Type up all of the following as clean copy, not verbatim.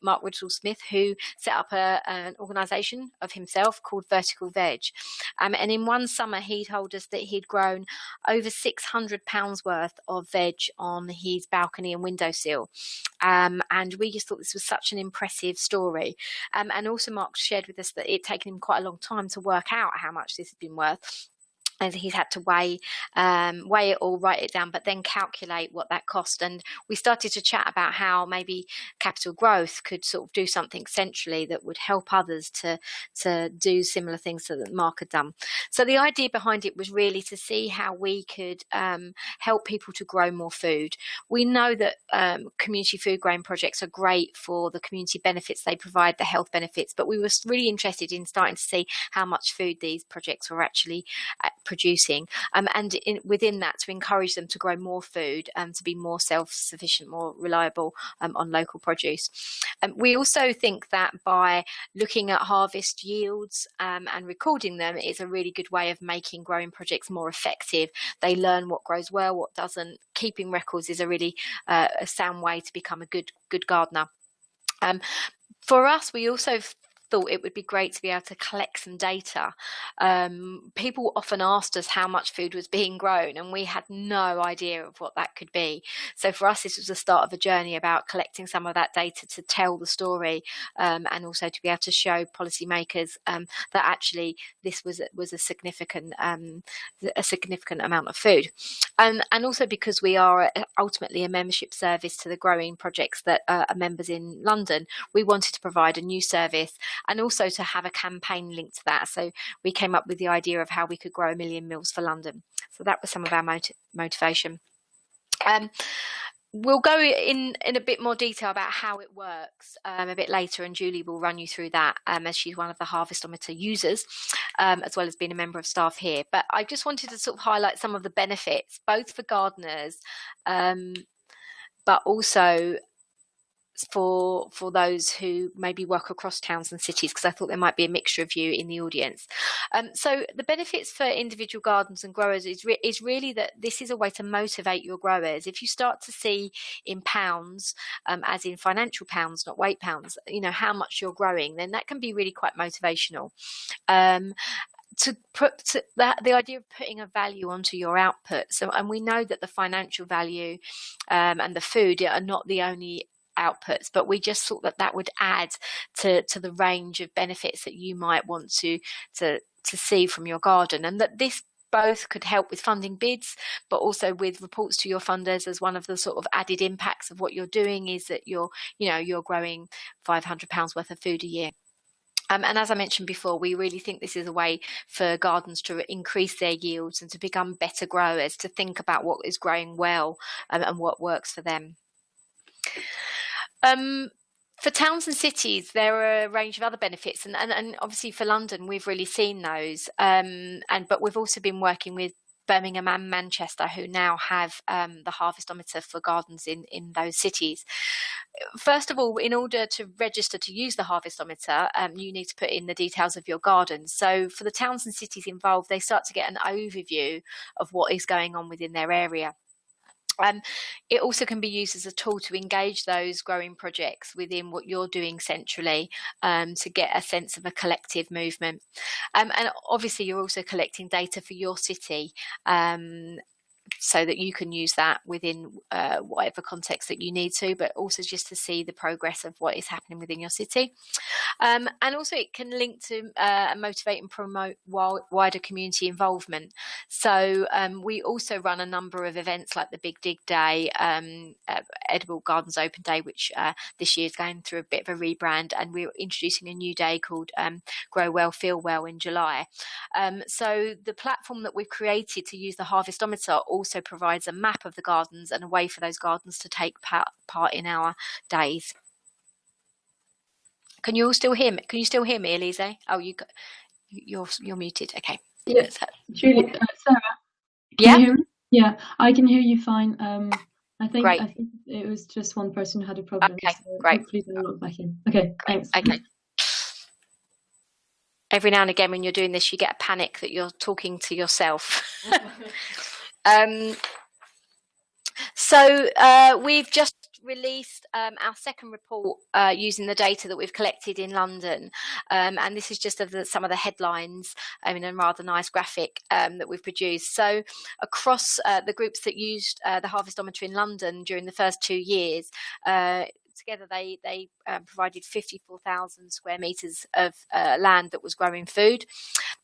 Mark Whittle-Smith, who set up an organisation of himself called Vertical Veg. And in one summer, he told us that he'd grown over £600 worth of veg on his balcony and windowsill. And we just thought this was such an impressive story. And also Mark shared with us that it'd taken him quite a long time to work out how much this had been worth. And he's had to weigh it all, write it down, but then calculate what that cost. And we started to chat about how maybe Capital Growth could sort of do something centrally that would help others to do similar things that Mark had done. So the idea behind it was really to see how we could help people to grow more food. We know that community food grain projects are great for the community benefits they provide, the health benefits, but we were really interested in starting to see how much food these projects were actually producing, and within that to encourage them to grow more food and to be more self-sufficient, more reliable on local produce. We also think that by looking at harvest yields and recording them is a really good way of making growing projects more effective. They learn what grows well, what doesn't. Keeping records is a really a sound way to become a good gardener. For us, we also thought it would be great to be able to collect some data. People often asked us how much food was being grown, and we had no idea of what that could be. So for us, this was the start of a journey about collecting some of that data to tell the story, and also to be able to show policymakers that actually this was a significant amount of food. And also because we are ultimately a membership service to the growing projects that are members in London, we wanted to provide a new service and also to have a campaign linked to that. So we came up with the idea of how we could grow 1 million meals for London. So that was some of our motivation. We'll go in a bit more detail about how it works a bit later, and Julie will run you through that as she's one of the Harvestometer users, as well as being a member of staff here. But I just wanted to sort of highlight some of the benefits, both for gardeners, but also for those who maybe work across towns and cities, because I thought there might be a mixture of you in the audience. So the benefits for individual gardens and growers is really that this is a way to motivate your growers. If you start to see in pounds, as in financial pounds, not weight pounds, how much you're growing, then that can be really quite motivational. The idea of putting a value onto your output. And we know that the financial value and the food are not the only outputs, but we just thought that would add to the range of benefits that you might want to see from your garden, and that this both could help with funding bids, but also with reports to your funders, as one of the sort of added impacts of what you're doing is that you're growing £500 worth of food a year. And as I mentioned before, we really think this is a way for gardens to increase their yields and to become better growers, to think about what is growing well and what works for them. For towns and cities, there are a range of other benefits, and obviously for London, we've really seen those. But we've also been working with Birmingham and Manchester, who now have the Harvest-ometer for gardens in those cities. First of all, in order to register to use the Harvest-ometer, you need to put in the details of your garden. So for the towns and cities involved, they start to get an overview of what is going on within their area. It also can be used as a tool to engage those growing projects within what you're doing centrally, to get a sense of a collective movement. And obviously you're also collecting data for your city, so that you can use that within whatever context that you need to, but also just to see the progress of what is happening within your city. And also it can link to motivate and promote wider community involvement. So we also run a number of events like the Big Dig Day, Edible Gardens Open Day, which this year is going through a bit of a rebrand, and we're introducing a new day called Grow Well, Feel Well in July. So the platform that we've created to use the Harvest-ometer also provides a map of the gardens and a way for those gardens to take part in our days. Can you still hear me? Can you still hear me, Elise? Oh, you're muted. Okay. Yes, Julie, Sarah. Yeah. Can you hear me? Yeah, I can hear you fine. I think it was just one person who had a problem. Okay, so great. Hopefully they'll log back in. Okay, thanks. Okay. Every now and again, when you're doing this, you get a panic that you're talking to yourself. So we've just released our second report using the data that we've collected in London, and this is just of some of the headlines in a rather nice graphic that we've produced. So across the groups that used the Harvestometer in London during the first 2 years, together they provided 54,000 square meters of land that was growing food.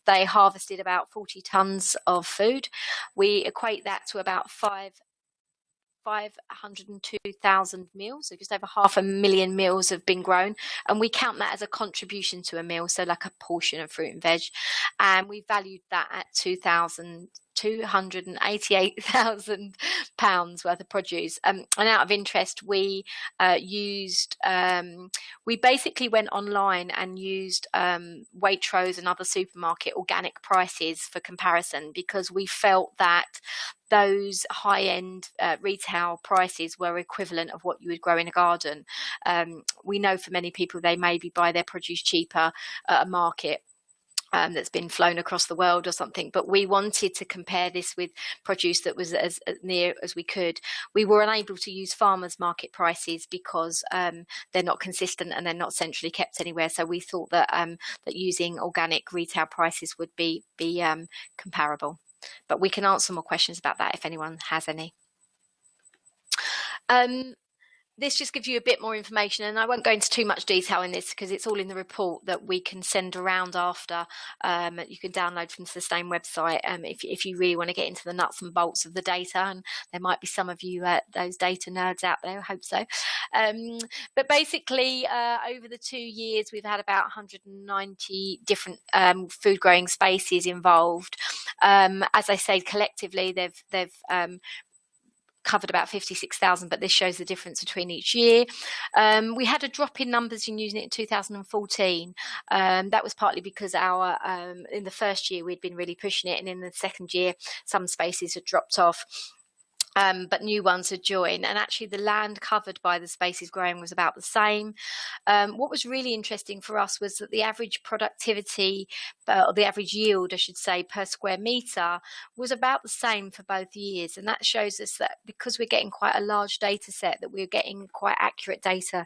They harvested about 40 tons of food. We equate that to about 502,000 meals, so just over 500,000 meals have been grown, and we count that as a contribution to a meal, so like a portion of fruit and veg, and we valued that at £288,000 worth of produce. And out of interest, we we basically went online and used Waitrose and other supermarket organic prices for comparison, because we felt that those high-end retail prices were equivalent of what you would grow in a garden. We know for many people they maybe buy their produce cheaper at a market that's been flown across the world or something, but we wanted to compare this with produce that was as near as we could. We were unable to use farmers market prices because they're not consistent and they're not centrally kept anywhere, so we thought that that using organic retail prices would be comparable. But we can answer more questions about that if anyone has any. This just gives you a bit more information, and I won't go into too much detail in this because it's all in the report that we can send around after. You can download from the same website if you really want to get into the nuts and bolts of the data, and there might be some of you those data nerds out there, I hope so. But basically, over the 2 years, we've had about 190 different food growing spaces involved. As I say, collectively, they've covered about 56,000, but this shows the difference between each year. We had a drop in numbers in using it in 2014. That was partly because in the first year we'd been really pushing it, and in the second year some spaces had dropped off. But new ones had joined, and actually the land covered by the spaces growing was about the same. What was really interesting for us was that the average productivity, or the average yield, I should say, per square metre was about the same for both years, and that shows us that because we're getting quite a large data set, that we're getting quite accurate data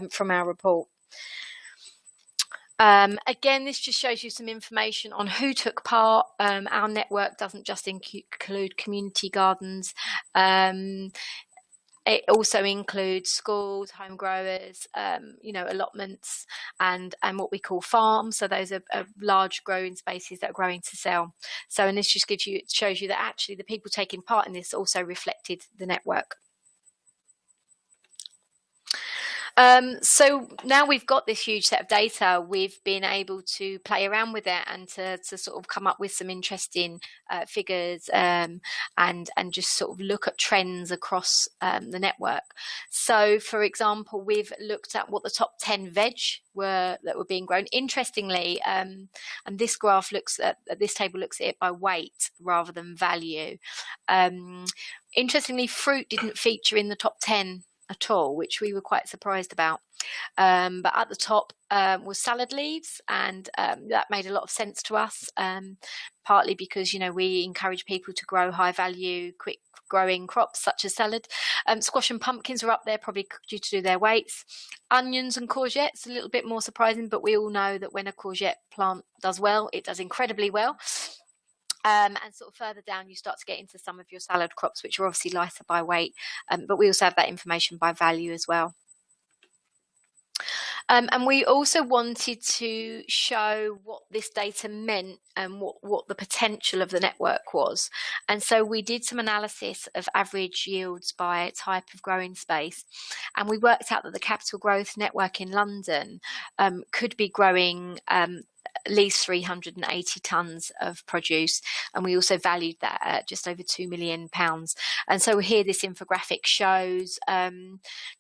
from our report. Again, this just shows you some information on who took part. Our network doesn't just include community gardens. It also includes schools, home growers, allotments, and what we call farms. So those are large growing spaces that are growing to sell. So, and this just shows you that actually the people taking part in this also reflected the network. So now we've got this huge set of data, we've been able to play around with it and to sort of come up with some interesting figures and just sort of look at trends across the network. So, for example, we've looked at what the top 10 veg that were being grown. Interestingly, and this graph this table looks at it by weight rather than value. Interestingly, fruit didn't feature in the top 10 at all, which we were quite surprised about. But at the top was salad leaves, and that made a lot of sense to us, partly because we encourage people to grow high value, quick growing crops such as salad. Squash and pumpkins are up there, probably due to their weights. Onions and courgettes, a little bit more surprising, but we all know that when a courgette plant does well, it does incredibly well. And sort of further down you start to get into some of your salad crops, which are obviously lighter by weight, but we also have that information by value as well. And we also wanted to show what this data meant and what the potential of the network was. And so we did some analysis of average yields by type of growing space, and we worked out that the Capital Growth Network in London could be growing at least 380 tonnes of produce, and we also valued that at just over £2 million. And so here this infographic shows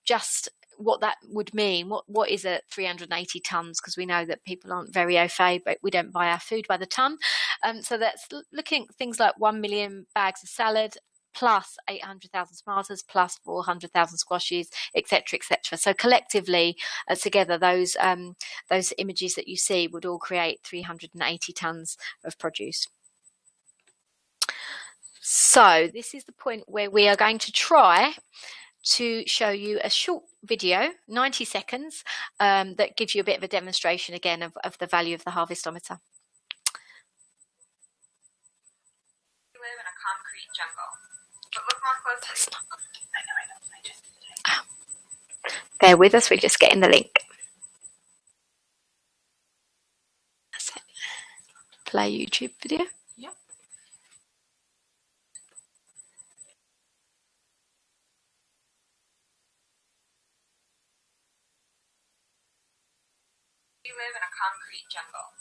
just what that would mean. What is a 380 tonnes? Because we know that people aren't very au fait, but we don't buy our food by the tonne. So that's looking at things like 1 million bags of salad, plus 800,000 tomatoes, plus 400,000 squashes, etc., etc. So collectively, together, those images that you see would all create 380 tonnes of produce. So this is the point where we are going to try to show you a short video, 90 seconds, that gives you a bit of a demonstration again of the value of the Harvestometer. We live in a concrete jungle, but look more closely. I know. I just did it. Bear with us, we're just getting the link. That's it. Play YouTube video. Yep. We live in a concrete jungle,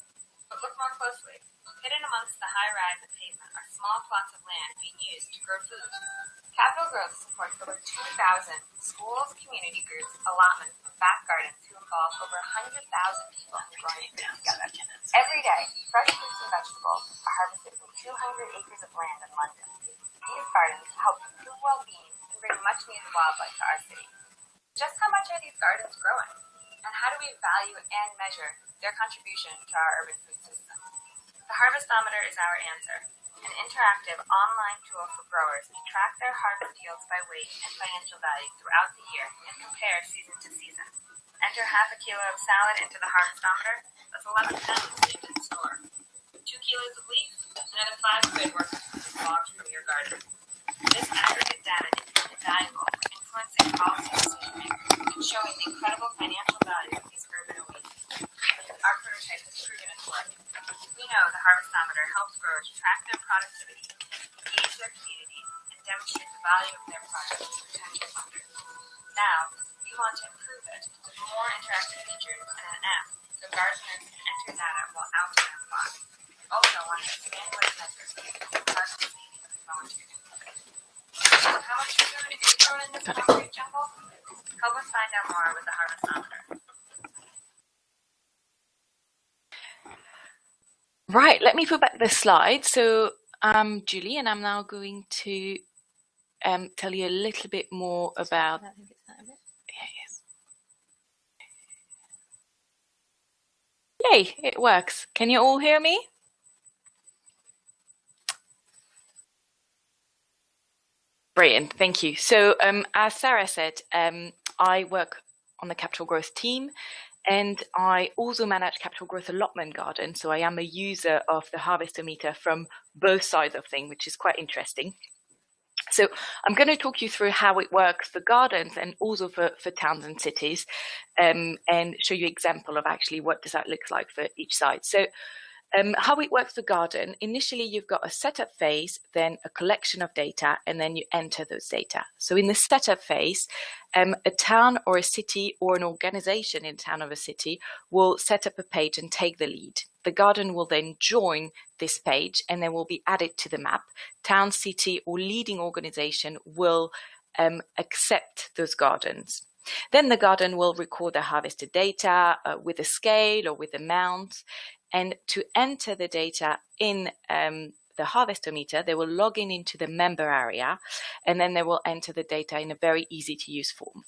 but look more closely. Hidden amongst the high rise of pavement are small plots of land being used to grow food. Capital Growth supports over 2,000 schools, community groups, allotments, and back gardens who involve over 100,000 people in growing food together. Every day, fresh fruits and vegetables are harvested from 200 acres of land in London. These gardens help improve well-being and bring much-needed wildlife to our city. Just how much are these gardens growing? And how do we value and measure their contribution to our urban food system? The Harvestometer is our answer, an interactive online tool for growers to track their harvest yields by weight and financial value throughout the year and compare season to season. Enter half a kilo of salad into the Harvestometer. That's 11 pounds saved in the store. 2 kilos of leaf, another 5 quid worth of logs from your garden. This aggregate data is invaluable for influencing policy decision-making and showing the incredible financial value of these urban oases. Our prototype has proven its worth. We know the Harvestometer helps growers track their productivity, engage their communities, and demonstrate the value of their products to potential funders. Now, we want to improve it with more interactive features and an app so gardeners can enter data while out in their plot. Also want to expand what it measures and carbon savings and volunteer input. So how much food is grown in this concrete jungle? Help us find out more with the Harvestometer. Right, let me put back the slide. So I'm Julie, and I'm now going to tell you a little bit more about. Yay, it works. Can you all hear me? Brilliant, thank you. So as Sarah said, I work on the Capital Growth team, and I also manage Capital Growth allotment garden. So I am a user of the Harvestometer from both sides of things, which is quite interesting. So I'm going to talk you through how it works for gardens and also for towns and cities, and show you an example of actually what does that look like for each side. So how it works for garden, initially you've got a setup phase, then a collection of data, and then you enter those data. So in the setup phase, a town or a city or an organization in a town or a city will set up a page and take the lead. The garden will then join this page and then will be added to the map. Town, city, or leading organization will accept those gardens. Then the garden will record the harvested data with a scale or with amount. And to enter the data in the Harvestometer, they will log in into the member area, and then they will enter the data in a very easy to use form.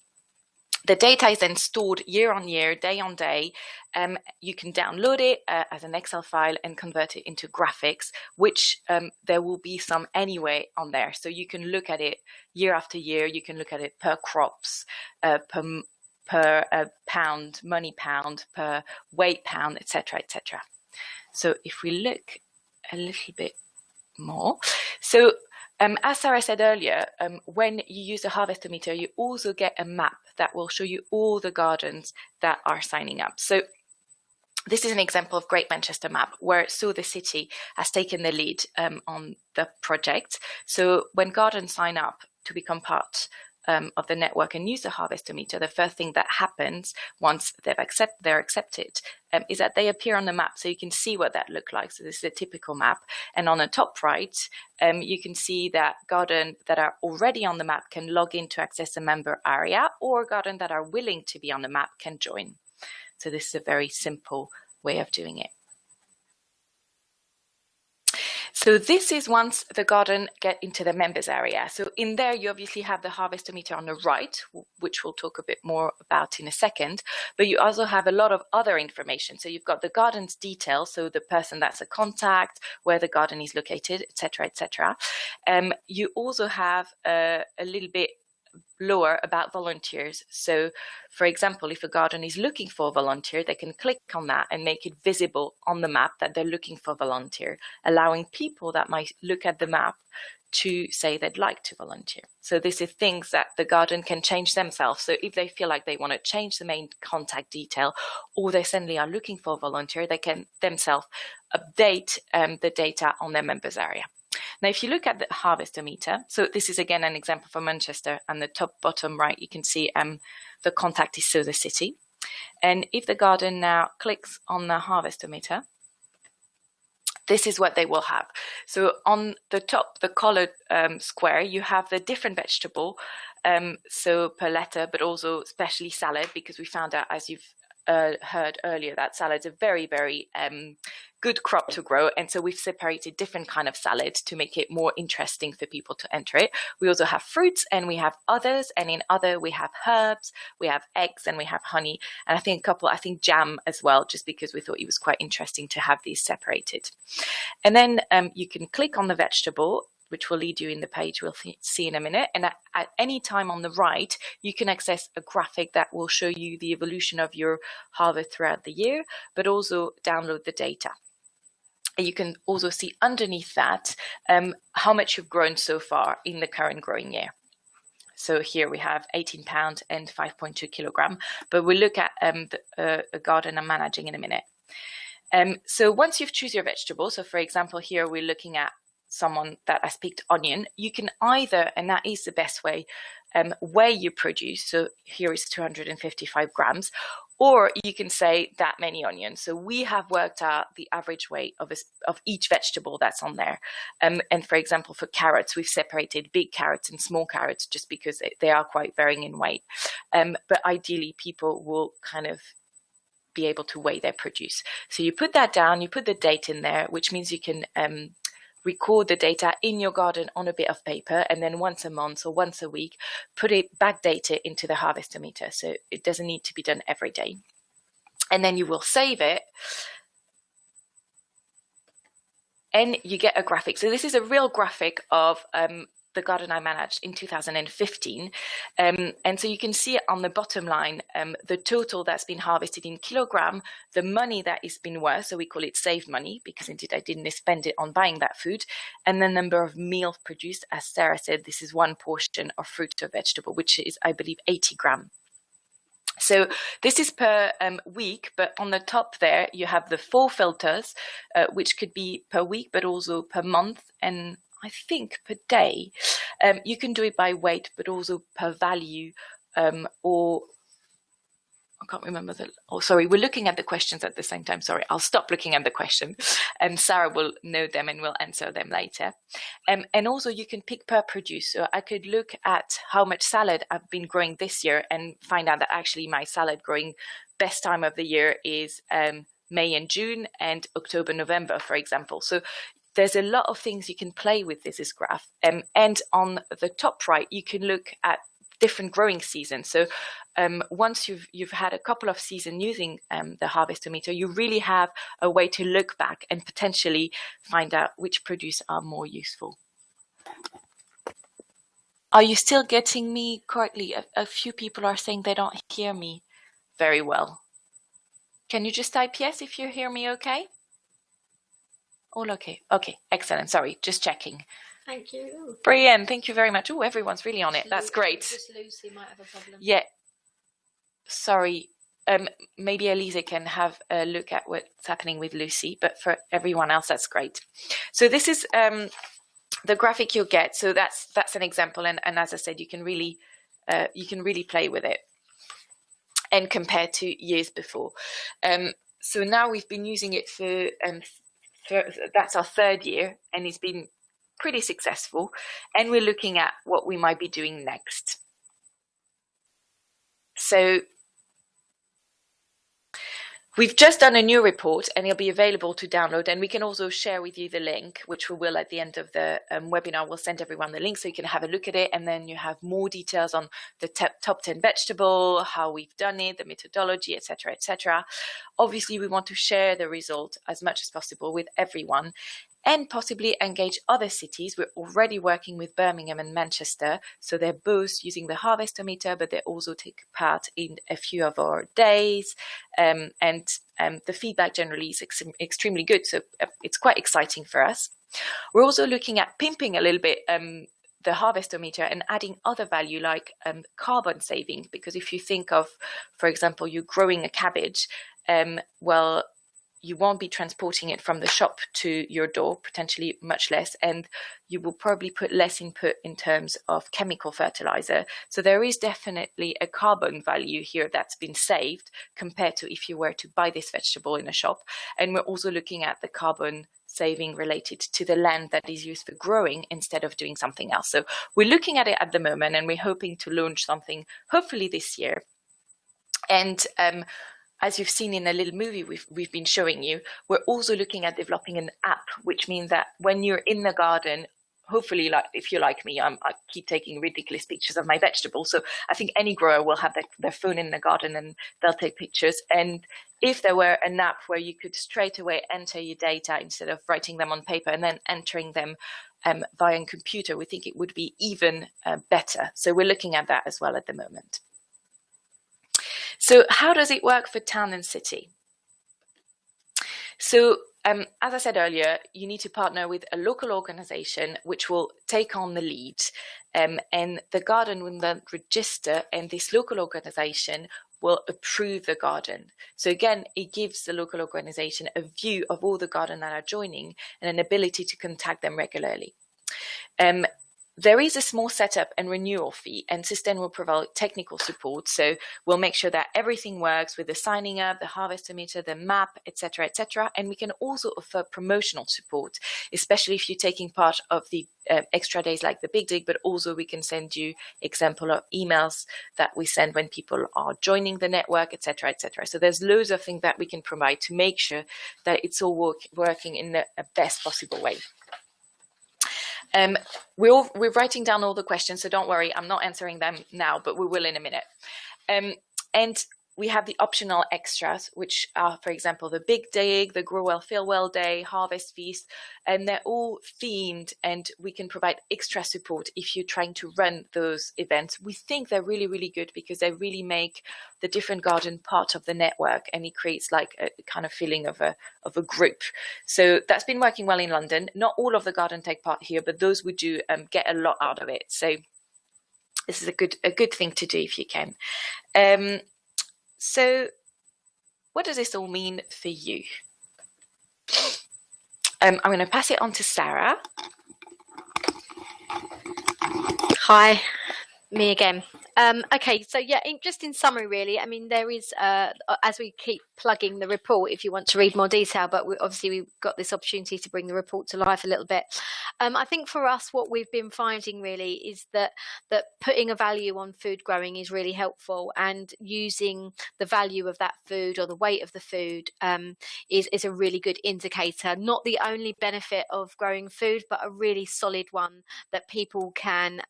The data is then stored year on year, day on day. You can download it as an Excel file and convert it into graphics, which there will be some anyway on there. So you can look at it year after year. You can look at it per crops, per pound, money pound, per weight pound, etc., etc. So if we look a little bit more, so as Sarah said earlier, when you use the Harvestometer, you also get a map that will show you all the gardens that are signing up. So this is an example of Great Manchester map where So the City has taken the lead on the project. So when gardens sign up to become part of the network and use the Harvestometer, the first thing that happens once they're accepted is that they appear on the map, so you can see what that looks like. So this is a typical map, and on the top right, you can see that gardens that are already on the map can log in to access a member area, or gardens that are willing to be on the map can join. So this is a very simple way of doing it. So this is once the garden get into the members area. So in there, you obviously have the Harvestometer on the right, which we'll talk a bit more about in a second, but you also have a lot of other information. So you've got the garden's details, so the person that's a contact, where the garden is located, etc., etc. You also have a little bit lower about volunteers. So, for example, if a garden is looking for a volunteer, they can click on that and make it visible on the map that they're looking for a volunteer, allowing people that might look at the map to say they'd like to volunteer. So this is things that the garden can change themselves. So if they feel like they want to change the main contact detail, or they suddenly are looking for a volunteer, they can themselves update the data on their members area. Now, if you look at the Harvestometer, so this is again an example for Manchester, and the top bottom right, you can see the contact is so the city. And if the garden now clicks on the Harvestometer, this is what they will have. So on the top, the colored square, you have the different vegetable, so per letter, but also especially salad, because we found out, as you've heard earlier, that salad's a very, very good crop to grow. And so we've separated different kind of salad to make it more interesting for people to enter it. We also have fruits, and we have others. And in other, we have herbs, we have eggs, and we have honey. And I think jam as well, just because we thought it was quite interesting to have these separated. And then you can click on the vegetable, which will lead you in the page we'll see in a minute. And at any time on the right, you can access a graphic that will show you the evolution of your harvest throughout the year, but also download the data. And you can also see underneath that how much you've grown so far in the current growing year. So here we have 18 pounds and 5.2 kilogram, but we'll look at a garden I'm managing in a minute. So once you've chosen your vegetable, so for example, here we're looking at someone that has picked onion, you can either, and that is the best way, weigh your produce. So here is 255 grams, or you can say that many onions. So we have worked out the average weight of each vegetable that's on there. And for example, for carrots, we've separated big carrots and small carrots just because they are quite varying in weight. But ideally, people will kind of be able to weigh their produce. So you put that down, you put the date in there, which means you can record the data in your garden on a bit of paper, and then once a month or once a week, backdate it into the Harvestometer. So it doesn't need to be done every day. And then you will save it, and you get a graphic. So this is a real graphic of the garden I managed in 2015. And so you can see on the bottom line, the total that's been harvested in kilogram, the money that is been worth, so we call it saved money, because indeed I didn't spend it on buying that food, and the number of meals produced. As Sarah said, this is one portion of fruit or vegetable, which is, I believe, 80 grams. So this is per week, but on the top there, you have the 4 filters, which could be per week, but also per month, and I think per day. You can do it by weight, but also per value, or I can't remember sorry, we're looking at the questions at the same time. Sorry, I'll stop looking at the question, and Sarah will know them and will answer them later. And also you can pick per produce. So I could look at how much salad I've been growing this year and find out that actually my salad growing best time of the year is May and June and October, November, for example. So there's a lot of things you can play with this graph. And on the top right, you can look at different growing seasons. So once you've had a couple of seasons using the Harvestometer, you really have a way to look back and potentially find out which produce are more useful. Are you still getting me correctly? A few people are saying they don't hear me very well. Can you just type yes if you hear me okay? All okay. Okay, excellent. Sorry, just checking. Thank you. Brilliant. Thank you very much. Oh, everyone's really on it. That's great. Just Lucy might have a problem. Yeah. Sorry. Maybe Elisa can have a look at what's happening with Lucy, but for everyone else, that's great. So this is the graphic you'll get. So that's an example, and as I said, you can really play with it and compare to years before. So now we've been using it for that's our 3rd year, and it's been pretty successful, and we're looking at what we might be doing next. So we've just done a new report, and it'll be available to download, and we can also share with you the link, which we will at the end of the webinar. We'll send everyone the link so you can have a look at it, and then you have more details on the top 10 vegetable, how we've done it, the methodology, etc., etc. Obviously, we want to share the result as much as possible with everyone, and possibly engage other cities. We're already working with Birmingham and Manchester, so they're both using the Harvestometer, but they also take part in a few of our days, and the feedback generally is extremely good, so it's quite exciting for us. We're also looking at pimping a little bit the Harvestometer and adding other value like carbon saving, because if you think of, for example, you're growing a cabbage, well, you won't be transporting it from the shop to your door, potentially much less, and you will probably put less input in terms of chemical fertilizer. So there is definitely a carbon value here that's been saved compared to if you were to buy this vegetable in a shop. And we're also looking at the carbon saving related to the land that is used for growing instead of doing something else. So we're looking at it at the moment, and we're hoping to launch something hopefully this year. And as you've seen in a little movie we've been showing you, we're also looking at developing an app, which means that when you're in the garden, hopefully, like if you're like me, I keep taking ridiculous pictures of my vegetables. So I think any grower will have their phone in the garden and they'll take pictures. And if there were an app where you could straight away enter your data instead of writing them on paper and then entering them via a computer, we think it would be even better. So we're looking at that as well at the moment. So how does it work for town and city? So as I said earlier, you need to partner with a local organization which will take on the lead, and the garden will then register, and this local organization will approve the garden. So again, it gives the local organization a view of all the garden that are joining and an ability to contact them regularly. There is a small setup and renewal fee, and System will provide technical support. So we'll make sure that everything works with the signing up, the Harvestometer, the map, etc., etc. And we can also offer promotional support, especially if you're taking part of the extra days like the Big Dig, but also we can send you example of emails that we send when people are joining the network, etc., etc. So there's loads of things that we can provide to make sure that it's all working in the best possible way. We're writing down all the questions, so don't worry, I'm not answering them now, but we will in a minute. And we have the optional extras, which are, for example, the Big Dig, the Grow Well, Feel Well Day, Harvest Feast, and they're all themed, and we can provide extra support if you're trying to run those events. We think they're really, really good because they really make the different garden part of the network, and it creates like a kind of feeling of a group. So that's been working well in London. Not all of the garden take part here, but those who do get a lot out of it. So this is a good thing to do if you can. So what does this all mean for you? I'm going to pass it on to Sarah. Hi, me again. Okay, so yeah, just in summary, really, I mean, there is, as we keep plugging the report, if you want to read more detail, but we've got this opportunity to bring the report to life a little bit. I think for us, what we've been finding really is that putting a value on food growing is really helpful, and using the value of that food or the weight of the food is a really good indicator. Not the only benefit of growing food, but a really solid one that people can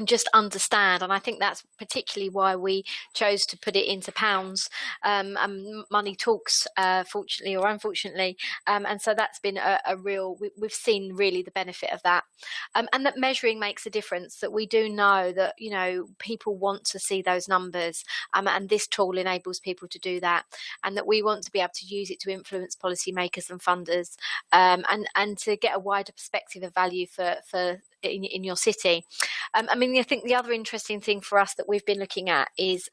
just understand. And I think that's particularly why we chose to put it into pounds. And money talks, fortunately or unfortunately. And so that's been a real, we've seen really the benefit of that. And that measuring makes a difference, that we do know that, you know, people want to see those numbers. And this tool enables people to do that. And that we want to be able to use it to influence policymakers and funders, and to get a wider perspective of value for in your city. I mean, I think the other interesting thing for us that we've been looking at is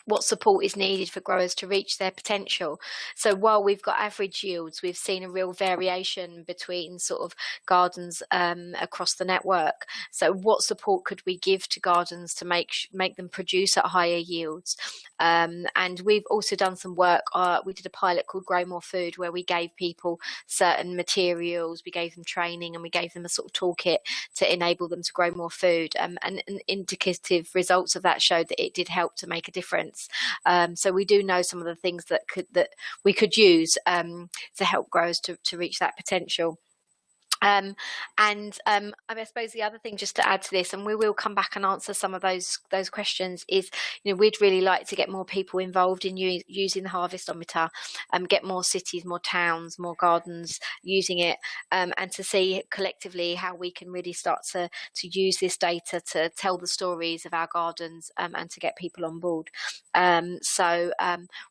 what support is needed for growers to reach their potential. So while we've got average yields, we've seen a real variation between sort of gardens across the network. So what support could we give to gardens to make them produce at higher yields? And we've also done some work. We did a pilot called Grow More Food, where we gave people certain materials, we gave them training, and we gave them a sort of toolkit to enable them to grow more food. And indicative results of that showed that it did help to make a difference. So we do know some of the things that we could use to help growers to reach that potential. I suppose the other thing, just to add to this, and we will come back and answer some of those questions, is, you know, we'd really like to get more people involved in using the Harvestometer, get more cities, more towns, more gardens using it, and to see collectively how we can really start to use this data to tell the stories of our gardens, and to get people on board. So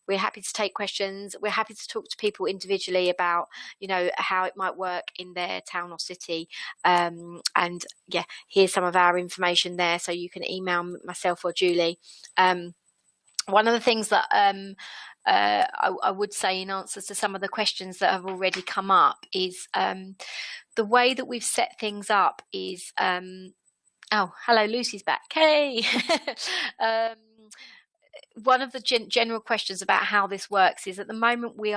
we're happy to take questions. We're happy to talk to people individually about, you know, how it might work in their town or city, and yeah, here's some of our information there, so you can email myself or Julie. One of the things that I would say in answers to some of the questions that have already come up is the way that we've set things up is oh, hello, Lucy's back. Hey. One of the general questions about how this works is, at the moment we've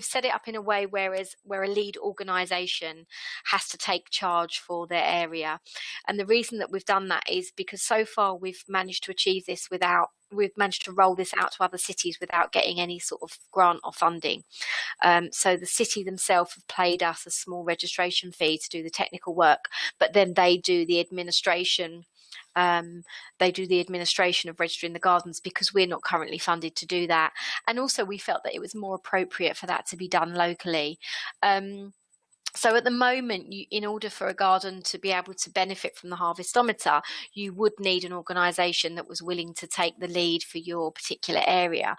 set it up in a way where a lead organisation has to take charge for their area. And the reason that we've done that is because so far we've managed to achieve this we've managed to roll this out to other cities without getting any sort of grant or funding. So the city themselves have paid us a small registration fee to do the technical work, but then they do the administration. Of registering the gardens, because we're not currently funded to do that. And also we felt that it was more appropriate for that to be done locally. So at the moment, in order for a garden to be able to benefit from the Harvestometer, you would need an organisation that was willing to take the lead for your particular area.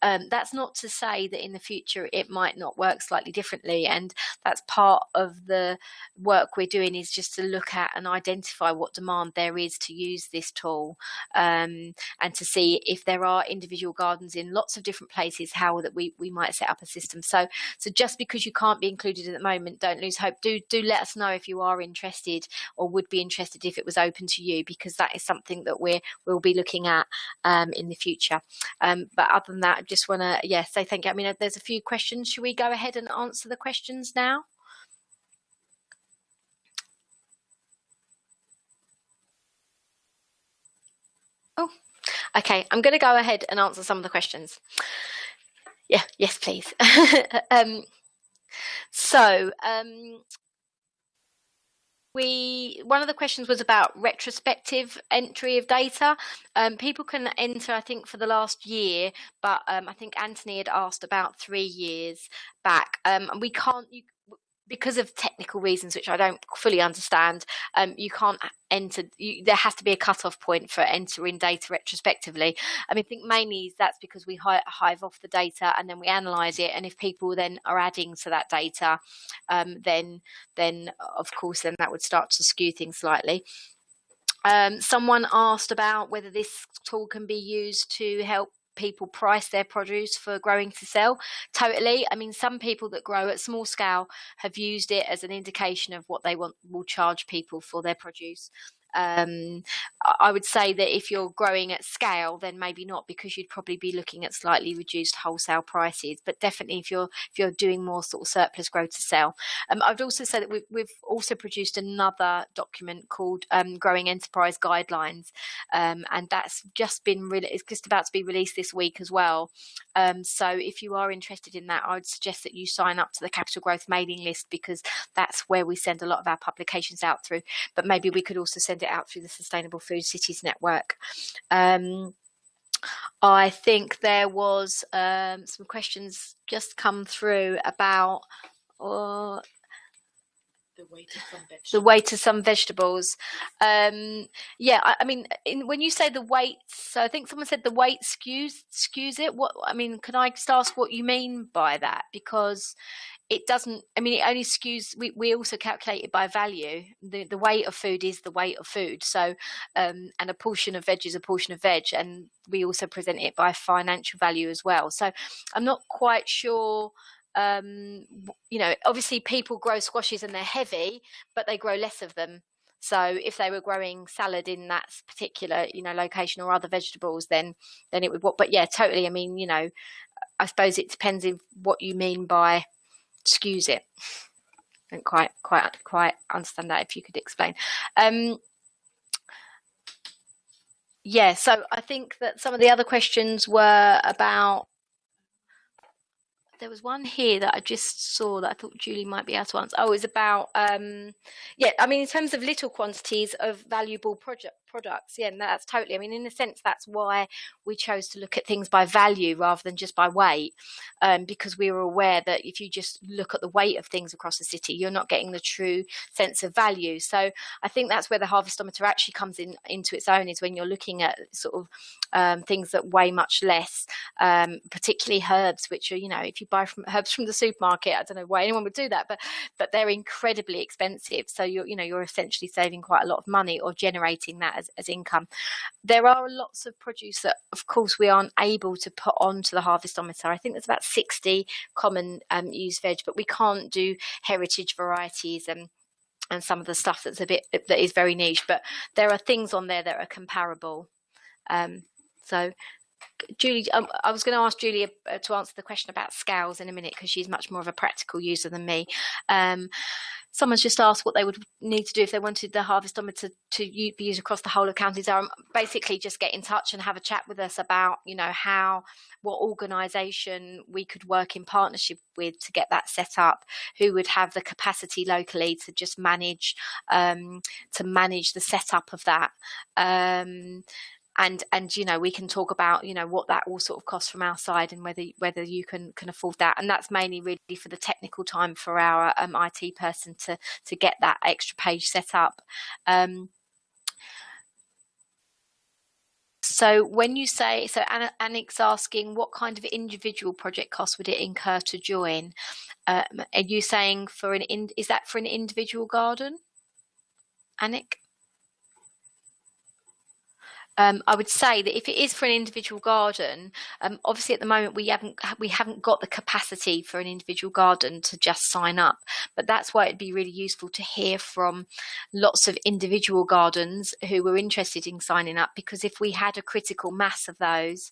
That's not to say that in the future it might not work slightly differently, and that's part of the work we're doing, is just to look at and identify what demand there is to use this tool, and to see if there are individual gardens in lots of different places, how that we might set up a system. So just because you can't be included at the moment, don't lose hope. Do let us know if you are interested or would be interested if it was open to you, because that is something that we'll be looking at in the future. But other than that, I just want to say thank you. I mean, there's a few questions. Should we go ahead and answer the questions now? Oh, okay. I'm going to go ahead and answer some of the questions. Yeah, yes, please. One of the questions was about retrospective entry of data. People can enter, I think, for the last year, but I think Anthony had asked about 3 years back. And we can't, because of technical reasons, which I don't fully understand, you can't enter. There has to be a cut-off point for entering data retrospectively. I mean, I think mainly that's because we hive off the data and then we analyse it. And if people then are adding to that data, then of course then that would start to skew things slightly. Someone asked about whether this tool can be used to help people price their produce for growing to sell. Totally. I mean, some people that grow at small scale have used it as an indication of what they will charge people for their produce. I would say that if you're growing at scale, then maybe not, because you'd probably be looking at slightly reduced wholesale prices. But definitely, if you're doing more sort of surplus grow to sell, I'd also say that we've also produced another document called Growing Enterprise Guidelines, and that's just it's just about to be released this week as well. So if you are interested in that, I would suggest that you sign up to the Capital Growth mailing list, because that's where we send a lot of our publications out through. But maybe we could also send it out through the Sustainable Food Cities Network. I think there was some questions just come through about the weight of some vegetables. Yeah, I mean, when you say the weight, so I think someone said the weight skews it. What, I mean, can I just ask what you mean by that? Because it doesn't, I mean, it only skews, we also calculate it by value. The weight of food is the weight of food. So, and a portion of veg is a portion of veg. And we also present it by financial value as well. So I'm not quite sure. You know, obviously people grow squashes and they're heavy, but they grow less of them. So if they were growing salad in that particular, you know, location, or other vegetables, then it would. But yeah, totally. I mean, you know, I suppose it depends on what you mean by skews it. I don't quite understand that. If you could explain. Yeah. So I think that some of the other questions were about There was one here that I just saw that I thought Julie might be able to answer. Oh, it's about, yeah, I mean, in terms of little quantities of valuable products, yeah, and that's totally, I mean, in a sense, that's why we chose to look at things by value rather than just by weight, because we were aware that if you just look at the weight of things across the city, you're not getting the true sense of value. So I think that's where the Harvestometer actually comes into its own, is when you're looking at sort of things that weigh much less, particularly herbs, which are, you know, if you buy herbs from the supermarket, I don't know why anyone would do that, but they're incredibly expensive. So you're essentially saving quite a lot of money or generating that as income. There are lots of produce that, of course, we aren't able to put onto the Harvestometer. I think there's about 60 common used veg, but we can't do heritage varieties and some of the stuff that is very niche. But there are things on there that are comparable. So Julie, I was going to ask Julie to answer the question about scales in a minute, because she's much more of a practical user than me. Someone's just asked what they would need to do if they wanted the Harvestometer to be used across the whole of County Durham. Basically, just get in touch and have a chat with us about, you know, what organisation we could work in partnership with to get that set up, who would have the capacity locally to just manage the setup of that. And you know, we can talk about, you know, what that all sort of costs from our side, and whether you can afford that. And that's mainly really for the technical time for our IT person to get that extra page set up. So when you say, so Annick's asking, what kind of individual project cost would it incur to join? Are you saying is that for an individual garden, Annick? I would say that if it is for an individual garden, obviously at the moment we haven't got the capacity for an individual garden to just sign up. But that's why it'd be really useful to hear from lots of individual gardens who were interested in signing up, because if we had a critical mass of those,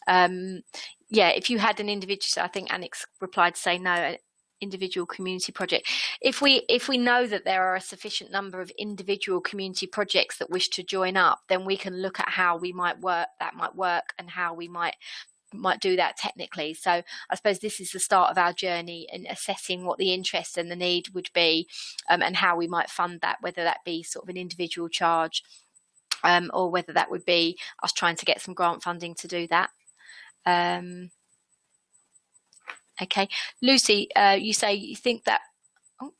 if you had an individual, I think Annick's replied to say no, individual community project. If we know that there are a sufficient number of individual community projects that wish to join up, then we can look at how we might work and how we might do that technically. So I suppose this is the start of our journey in assessing what the interest and the need would be, and how we might fund that, whether that be sort of an individual charge, or whether that would be us trying to get some grant funding to do that. Okay, Lucy, you say you think that. Oh.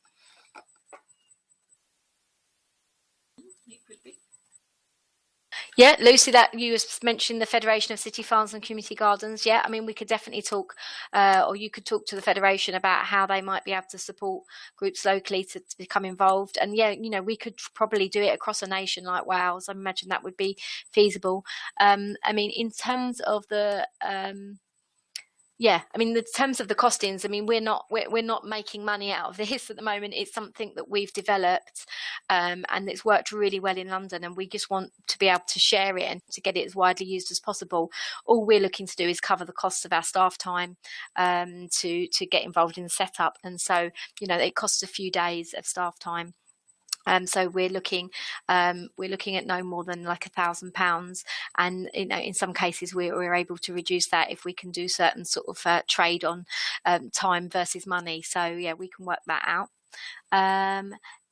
Yeah, Lucy, that you mentioned the Federation of City Farms and Community Gardens. Yeah, I mean, we could definitely talk, or you could talk to the Federation about how they might be able to support groups locally to become involved. And yeah, you know, we could probably do it across a nation like Wales. I imagine that would be feasible. I mean, in terms of the in terms of the costings, I mean, we're not making money out of this at the moment. It's something that we've developed, and it's worked really well in London, and we just want to be able to share it and to get it as widely used as possible. All we're looking to do is cover the costs of our staff time to get involved in the setup, and so, you know, it costs a few days of staff time. So we're looking at no more than like £1,000, and you know, in some cases we're able to reduce that if we can do certain sort of trade on time versus money. So yeah, we can work that out.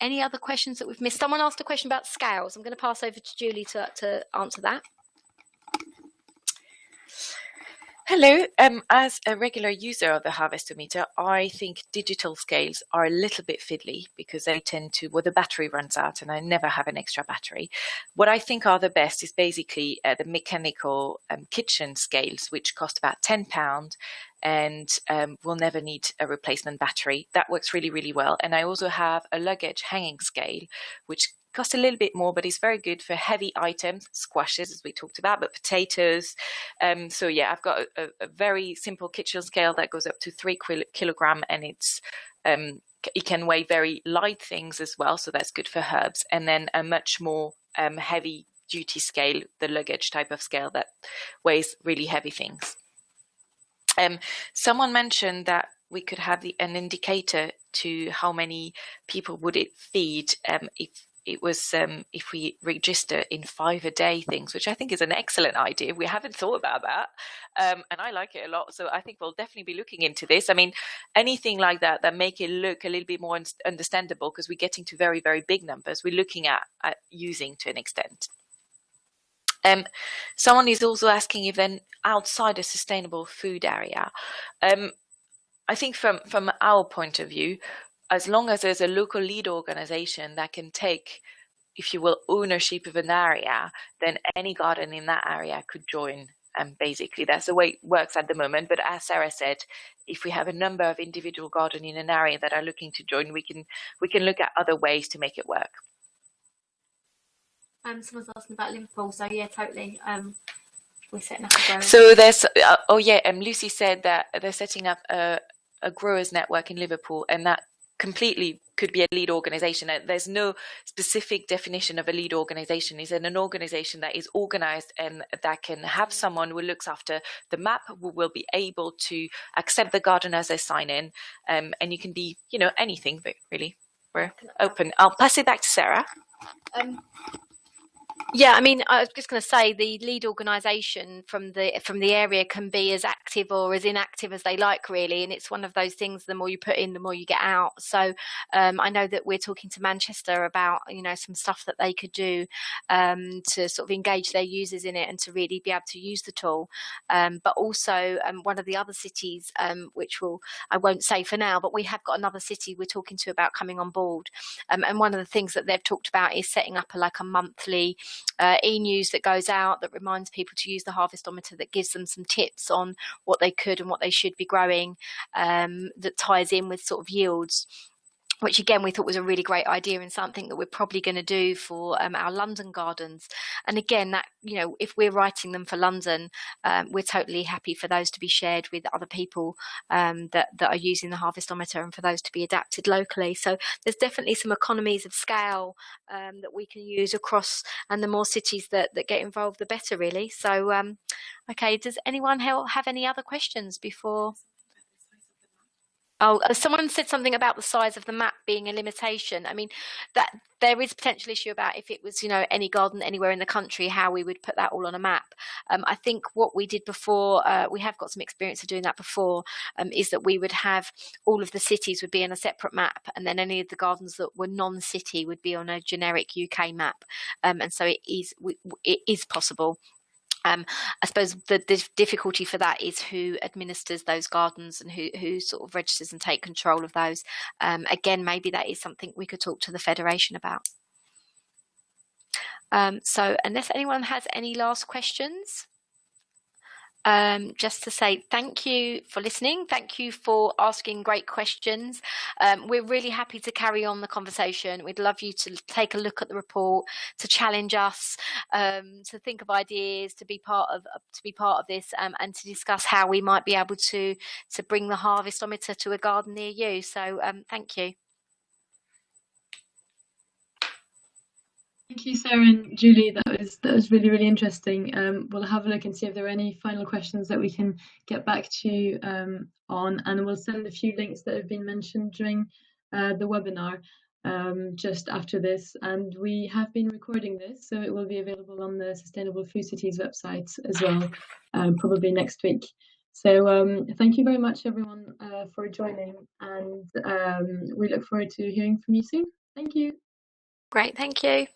Any other questions that we've missed? Someone asked a question about scales. I'm going to pass over to Julie to answer that. Hello. As a regular user of the Harvestometer, I think digital scales are a little bit fiddly because they tend to, the battery runs out and I never have an extra battery. What I think are the best is basically the mechanical kitchen scales, which cost about £10 and will never need a replacement battery. That works really, really well. And I also have a luggage hanging scale, which cost a little bit more, but it's very good for heavy items, squashes, as we talked about, but potatoes. So yeah, I've got a very simple kitchen scale that goes up to 3 kilogram, and it can weigh very light things as well. So that's good for herbs. And then a much more heavy duty scale, the luggage type of scale that weighs really heavy things. Someone mentioned that we could have an indicator to how many people would it feed it was if we register in 5 a day things, which I think is an excellent idea. We haven't thought about that, and I like it a lot. So I think we'll definitely be looking into this. I mean, anything like that make it look a little bit more understandable, because we're getting to very, very big numbers. We're looking at using to an extent. Someone is also asking if then outside a sustainable food area. I think from our point of view, as long as there's a local lead organization that can take, if you will, ownership of an area, then any garden in that area could join. Basically, that's the way it works at the moment. But as Sarah said, if we have a number of individual gardens in an area that are looking to join, we can look at other ways to make it work. Someone's asking about Liverpool, so yeah, totally. We're setting up a growers. So there's Lucy said that they're setting up a growers network in Liverpool, and that completely could be a lead organization. There's no specific definition of a lead organization. It's an organization that is organized and that can have someone who looks after the map, who will be able to accept the garden as they sign in, and you can be, anything, but really we're open. I'll pass it back to Sarah. Yeah, I mean, I was just going to say the lead organisation from the area can be as active or as inactive as they like, really, and it's one of those things. The more you put in, the more you get out. So I know that we're talking to Manchester about some stuff that they could do to sort of engage their users in it and to really be able to use the tool. But also one of the other cities, which I won't say for now, but we have got another city we're talking to about coming on board, and one of the things that they've talked about is setting up a monthly e-news that goes out that reminds people to use the Harvestometer, that gives them some tips on what they could and what they should be growing, that ties in with sort of yields, which again we thought was a really great idea and something that we're probably going to do for our London gardens. And again, that if we're writing them for London, we're totally happy for those to be shared with other people that are using the Harvestometer, and for those to be adapted locally. So there's definitely some economies of scale that we can use across, and the more cities that get involved, the better, really. So okay, does anyone have any other questions before? Oh, someone said something about the size of the map being a limitation. I mean, that there is a potential issue about if it was, any garden anywhere in the country, how we would put that all on a map. I think what we did before, we have got some experience of doing that before, is that we would have all of the cities would be on a separate map, and then any of the gardens that were non-city would be on a generic UK map. And so it is possible. I suppose the difficulty for that is who administers those gardens and who sort of registers and take control of those. Again, maybe that is something we could talk to the Federation about. So unless anyone has any last questions, just to say thank you for listening. Thank you for asking great questions. We're really happy to carry on the conversation. We'd love you to take a look at the report, to challenge us, to think of ideas, to be part of this, and to discuss how we might be able to bring the Harvestometer to a garden near you. So thank you. Thank you, Sarah and Julie. That was really, really interesting. We'll have a look and see if there are any final questions that we can get back to you on, and we'll send a few links that have been mentioned during the webinar just after this. And we have been recording this, so it will be available on the Sustainable Food Cities website as well, probably next week. So thank you very much, everyone, for joining, and we look forward to hearing from you soon. Thank you. Great, thank you.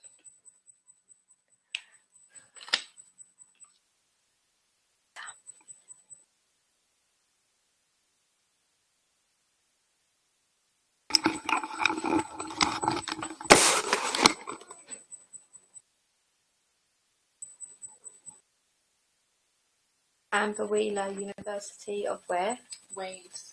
Amber Wheeler, University of where? Wales.